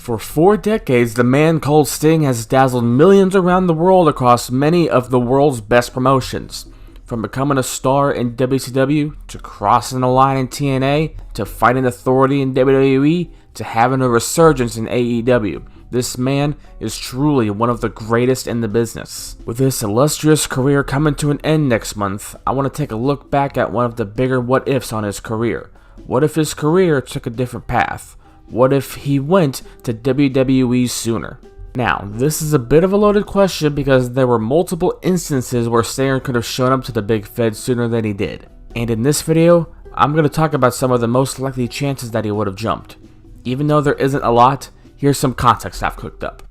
For 4 decades, the man called Sting has dazzled millions around the world across many of the world's best promotions. From becoming a star in WCW, to crossing the line in TNA, to fighting authority in WWE, to having a resurgence in AEW. This man is truly one of the greatest in the business. With this illustrious career coming to an end next month, I want to take a look back at one of the bigger what-ifs on his career. What if his career took a different path? What if he went to WWE sooner? Now, this is a bit of a loaded question because there were multiple instances where Stinger could have shown up to the Big Fed sooner than he did. And in this video, I'm going to talk about some of the most likely chances that he would have jumped. Even though there isn't a lot, here's some context I've cooked up.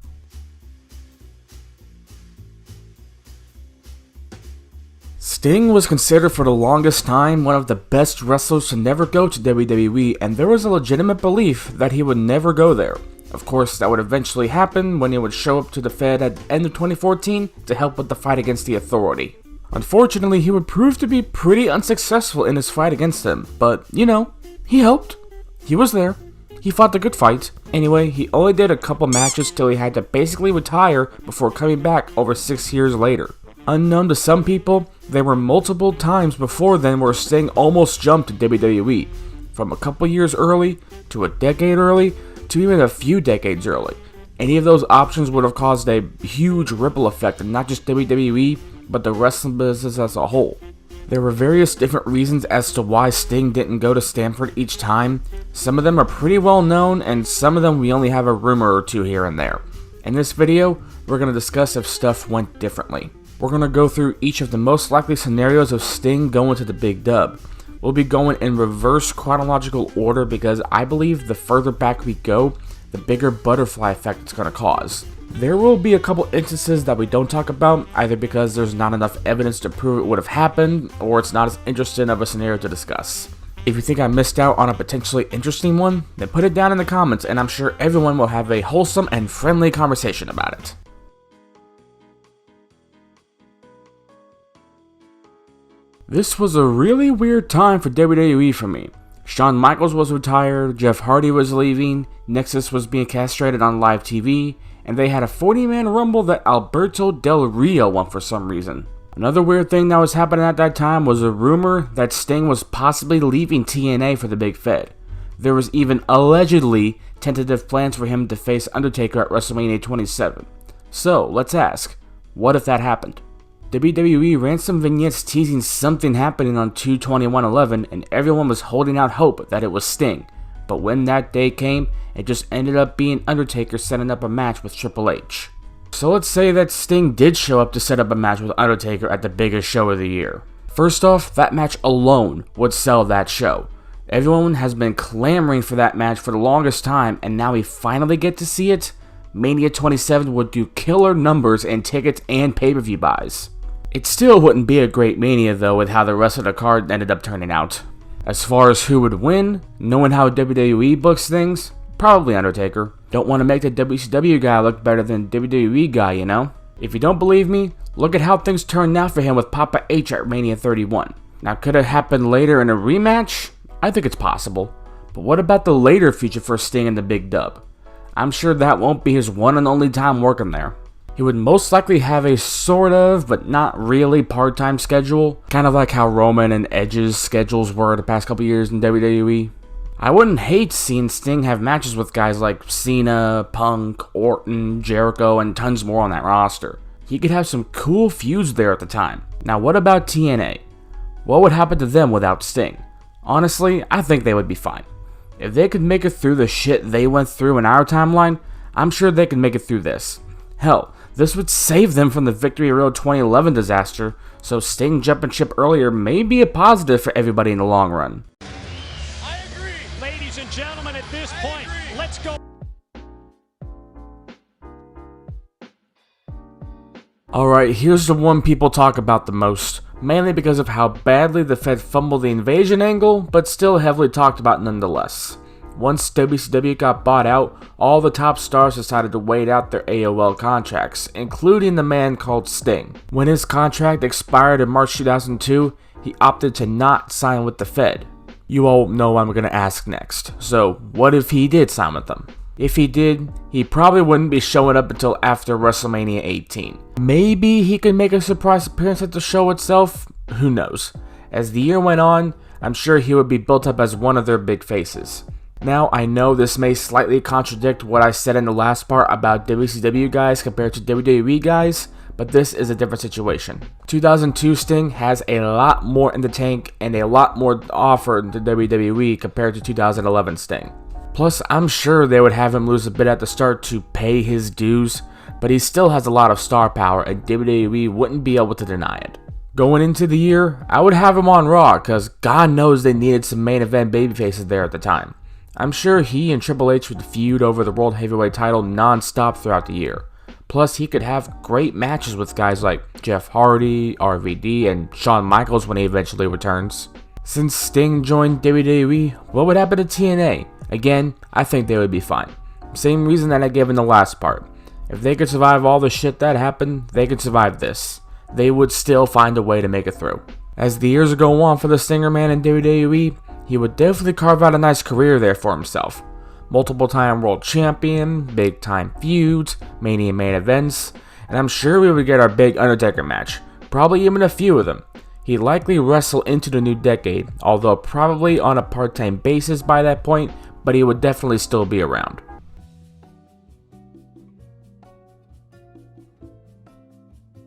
Sting was considered for the longest time one of the best wrestlers to never go to WWE, and there was a legitimate belief that he would never go there. Of course, that would eventually happen when he would show up to the Fed at the end of 2014 to help with the fight against the Authority. Unfortunately, he would prove to be pretty unsuccessful in his fight against them, but, you know, he helped. He was there. He fought the good fight. Anyway, he only did a couple matches till he had to basically retire before coming back over 6 years later. Unknown to some people, there were multiple times before then where Sting almost jumped to WWE, from a couple years early, to a decade early, to even a few decades early. Any of those options would have caused a huge ripple effect in not just WWE, but the wrestling business as a whole. There were various different reasons as to why Sting didn't go to Stanford each time. Some of them are pretty well known, and some of them we only have a rumor or two here and there. In this video, we're going to discuss if stuff went differently. We're going to go through each of the most likely scenarios of Sting going to the Big Dub. We'll be going in reverse chronological order because I believe the further back we go, the bigger butterfly effect it's going to cause. There will be a couple instances that we don't talk about, either because there's not enough evidence to prove it would have happened, or it's not as interesting of a scenario to discuss. If you think I missed out on a potentially interesting one, then put it down in the comments and I'm sure everyone will have a wholesome and friendly conversation about it. This was a really weird time for WWE for me. Shawn Michaels was retired, Jeff Hardy was leaving, Nexus was being castrated on live TV, and they had a 40-man rumble that Alberto Del Rio won for some reason. Another weird thing that was happening at that time was a rumor that Sting was possibly leaving TNA for the Big Fed. There was even allegedly tentative plans for him to face Undertaker at WrestleMania 27. So, let's ask, what if that happened? WWE ran some vignettes teasing something happening on 2/21/11 and everyone was holding out hope that it was Sting. But when that day came, it just ended up being Undertaker setting up a match with Triple H. So let's say that Sting did show up to set up a match with Undertaker at the biggest show of the year. First off, that match alone would sell that show. Everyone has been clamoring for that match for the longest time, and now we finally get to see it. Mania 27 would do killer numbers in tickets and pay-per-view buys. It still wouldn't be a great Mania though with how the rest of the card ended up turning out. As far as who would win, knowing how WWE books things, probably Undertaker. Don't want to make the WCW guy look better than WWE guy, you know? If you don't believe me, look at how things turned out for him with Papa H at Mania 31. Now could it happen later in a rematch? I think it's possible. But what about the later future for Sting in the Big Dub? I'm sure that won't be his one and only time working there. He would most likely have a sort of, but not really, part-time schedule, kind of like how Roman and Edge's schedules were the past couple years in WWE. I wouldn't hate seeing Sting have matches with guys like Cena, Punk, Orton, Jericho, and tons more on that roster. He could have some cool feuds there at the time. Now what about TNA? What would happen to them without Sting? Honestly, I think they would be fine. If they could make it through the shit they went through in our timeline, I'm sure they could make it through this. Hell, this would save them from the Victory Road 2011 disaster, so Sting jumping ship earlier may be a positive for everybody in the long run. I agree. Ladies and gentlemen, at this point, let's go. Alright, here's the one people talk about the most, mainly because of how badly the Fed fumbled the invasion angle, but still heavily talked about nonetheless. Once WCW got bought out, all the top stars decided to wait out their AOL contracts, including the man called Sting. When his contract expired in March 2002, he opted to not sign with the Fed. You all know what I'm going to ask next, so what if he did sign with them? If he did, he probably wouldn't be showing up until after WrestleMania 18. Maybe he could make a surprise appearance at the show itself, who knows. As the year went on, I'm sure he would be built up as one of their big faces. Now, I know this may slightly contradict what I said in the last part about WCW guys compared to WWE guys, but this is a different situation. 2002 Sting has a lot more in the tank and a lot more offered to WWE compared to 2011 Sting. Plus, I'm sure they would have him lose a bit at the start to pay his dues, but he still has a lot of star power and WWE wouldn't be able to deny it. Going into the year, I would have him on Raw because God knows they needed some main event babyfaces there at the time. I'm sure he and Triple H would feud over the World Heavyweight title non-stop throughout the year. Plus, he could have great matches with guys like Jeff Hardy, RVD, and Shawn Michaels when he eventually returns. Since Sting joined WWE, what would happen to TNA? Again, I think they would be fine. Same reason that I gave in the last part. If they could survive all the shit that happened, they could survive this. They would still find a way to make it through. As the years go on for the Stinger Man in WWE, he would definitely carve out a nice career there for himself. Multiple time world champion, big time feuds, Mania main events, and I'm sure we would get our big Undertaker match, probably even a few of them. He'd likely wrestle into the new decade, although probably on a part-time basis by that point, but he would definitely still be around.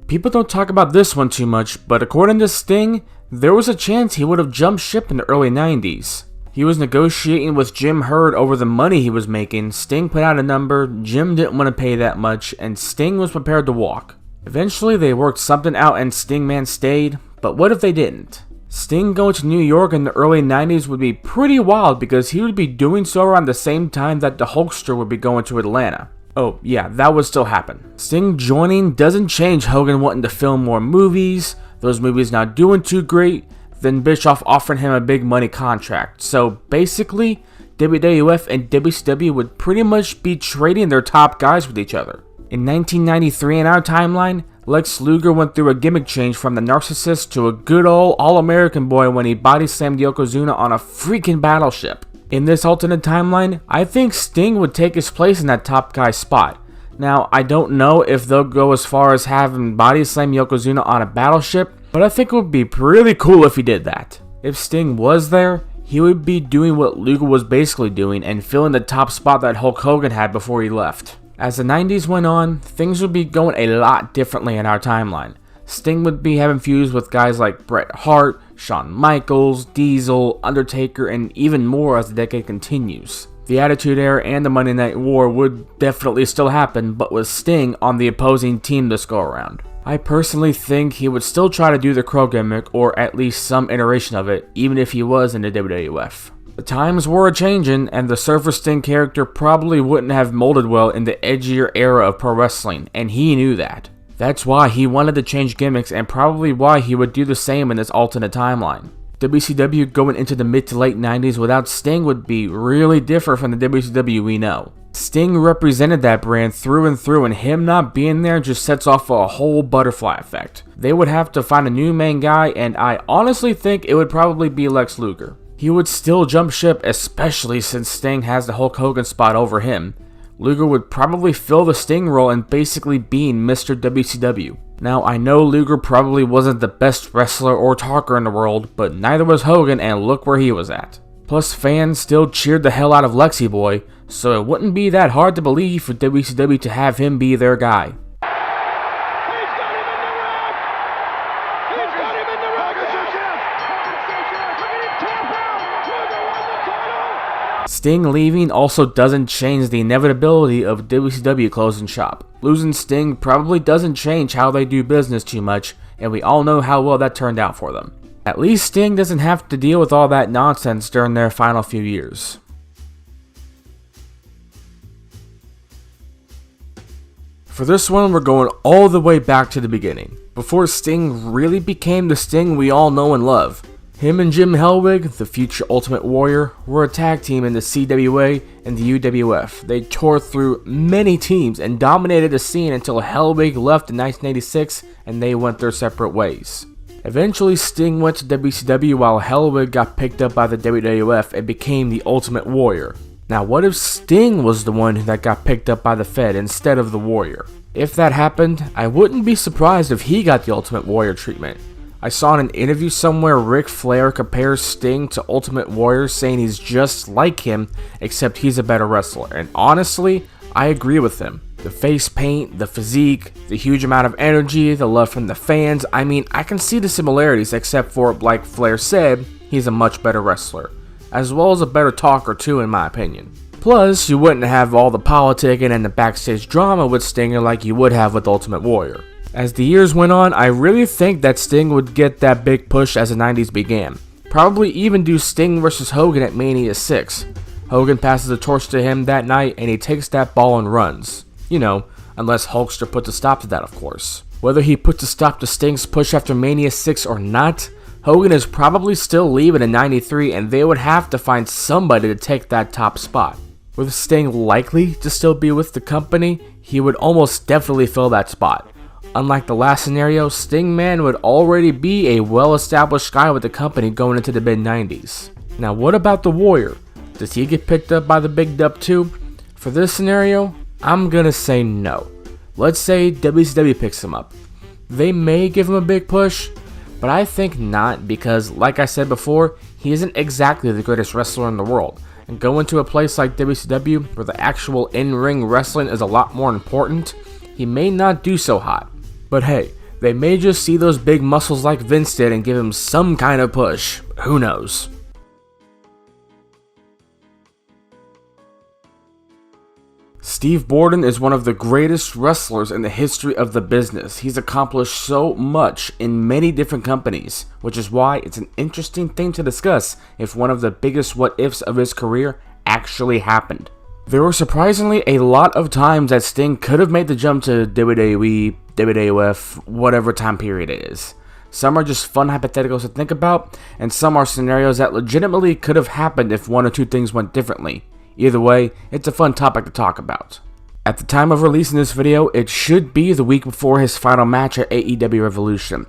People don't talk about this one too much, but according to Sting, there was a chance he would have jumped ship in the early 90s. He was negotiating with Jim Herd over the money he was making. Sting put out a number, Jim didn't want to pay that much, and Sting was prepared to walk. Eventually they worked something out and Stingman stayed, but what if they didn't? Sting going to New York in the early 90s would be pretty wild because he would be doing so around the same time that the Hulkster would be going to Atlanta. Oh yeah, that would still happen. Sting joining doesn't change Hogan wanting to film more movies, those movies not doing too great, then Bischoff offering him a big money contract. So basically, WWF and WCW would pretty much be trading their top guys with each other. In 1993 in our timeline, Lex Luger went through a gimmick change from the narcissist to a good old all-American boy when he body slammed Yokozuna on a freaking battleship. In this alternate timeline, I think Sting would take his place in that top guy spot. Now, I don't know if they'll go as far as having body slam Yokozuna on a battleship, but I think it would be really cool if he did that. If Sting was there, he would be doing what Luger was basically doing and filling the top spot that Hulk Hogan had before he left. As the 90s went on, things would be going a lot differently in our timeline. Sting would be having feuds with guys like Bret Hart, Shawn Michaels, Diesel, Undertaker, and even more as the decade continues. The Attitude Era and the Monday Night War would definitely still happen, but with Sting on the opposing team this go around. I personally think he would still try to do the Crow gimmick, or at least some iteration of it, even if he was in the WWF. The times were a-changin', and the Surfer Sting character probably wouldn't have molded well in the edgier era of pro wrestling, and he knew that. That's why he wanted to change gimmicks and probably why he would do the same in this alternate timeline. WCW going into the mid to late 90s without Sting would be really different from the WCW we know. Sting represented that brand through and through, and him not being there just sets off a whole butterfly effect. They would have to find a new main guy, and I honestly think it would probably be Lex Luger. He would still jump ship, especially since Sting has the Hulk Hogan spot over him. Luger would probably fill the Sting role and basically being Mr. WCW. Now, I know Luger probably wasn't the best wrestler or talker in the world, but neither was Hogan, and look where he was at. Plus, fans still cheered the hell out of Lexi Boy, so it wouldn't be that hard to believe for WCW to have him be their guy. Sting leaving also doesn't change the inevitability of WCW closing shop. Losing Sting probably doesn't change how they do business too much, and we all know how well that turned out for them. At least Sting doesn't have to deal with all that nonsense during their final few years. For this one, we're going all the way back to the beginning, before Sting really became the Sting we all know and love. Him and Jim Hellwig, the future Ultimate Warrior, were a tag team in the CWA and the UWF. They tore through many teams and dominated the scene until Hellwig left in 1986 and they went their separate ways. Eventually, Sting went to WCW while Hellwig got picked up by the WWF and became the Ultimate Warrior. Now, what if Sting was the one that got picked up by the Fed instead of the Warrior? If that happened, I wouldn't be surprised if he got the Ultimate Warrior treatment. I saw in an interview somewhere Ric Flair compares Sting to Ultimate Warrior, saying he's just like him, except he's a better wrestler. And honestly, I agree with him. The face paint, the physique, the huge amount of energy, the love from the fans, I mean, I can see the similarities, except for, like Flair said, he's a much better wrestler, as well as a better talker too, in my opinion. Plus, you wouldn't have all the politicking and the backstage drama with Stinger like you would have with Ultimate Warrior. As the years went on, I really think that Sting would get that big push as the 90s began. Probably even do Sting vs. Hogan at Mania 6. Hogan passes the torch to him that night and he takes that ball and runs. You know, unless Hulkster puts a stop to that, of course. Whether he puts a stop to Sting's push after Mania 6 or not, Hogan is probably still leaving in 93 and they would have to find somebody to take that top spot. With Sting likely to still be with the company, he would almost definitely fill that spot. Unlike the last scenario, Stingman would already be a well-established guy with the company going into the mid-90s. Now what about the Warrior? Does he get picked up by the Big Dub too? For this scenario, I'm gonna say no. Let's say WCW picks him up. They may give him a big push, but I think not, because like I said before, he isn't exactly the greatest wrestler in the world. And going to a place like WCW, where the actual in-ring wrestling is a lot more important, he may not do so hot. But hey, they may just see those big muscles like Vince did and give him some kind of push. Who knows? Steve Borden is one of the greatest wrestlers in the history of the business. He's accomplished so much in many different companies, which is why it's an interesting thing to discuss if one of the biggest what-ifs of his career actually happened. There were surprisingly a lot of times that Sting could have made the jump to WWE, WWF, whatever time period it is. Some are just fun hypotheticals to think about, and some are scenarios that legitimately could have happened if one or two things went differently. Either way, it's a fun topic to talk about. At the time of releasing this video, it should be the week before his final match at AEW Revolution.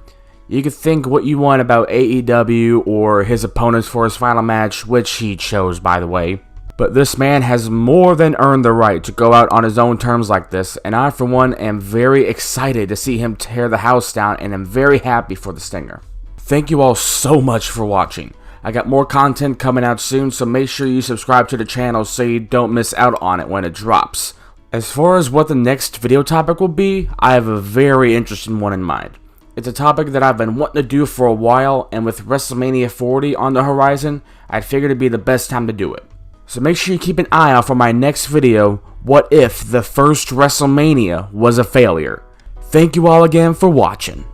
You could think what you want about AEW or his opponents for his final match, which he chose by the way. But this man has more than earned the right to go out on his own terms like this, and I for one am very excited to see him tear the house down, and am very happy for the Stinger. Thank you all so much for watching. I got more content coming out soon, so make sure you subscribe to the channel so you don't miss out on it when it drops. As far as what the next video topic will be, I have a very interesting one in mind. It's a topic that I've been wanting to do for a while, and with WrestleMania 40 on the horizon, I figured it'd be the best time to do it. So make sure you keep an eye out for my next video, What If the First WrestleMania Was a Failure? Thank you all again for watching.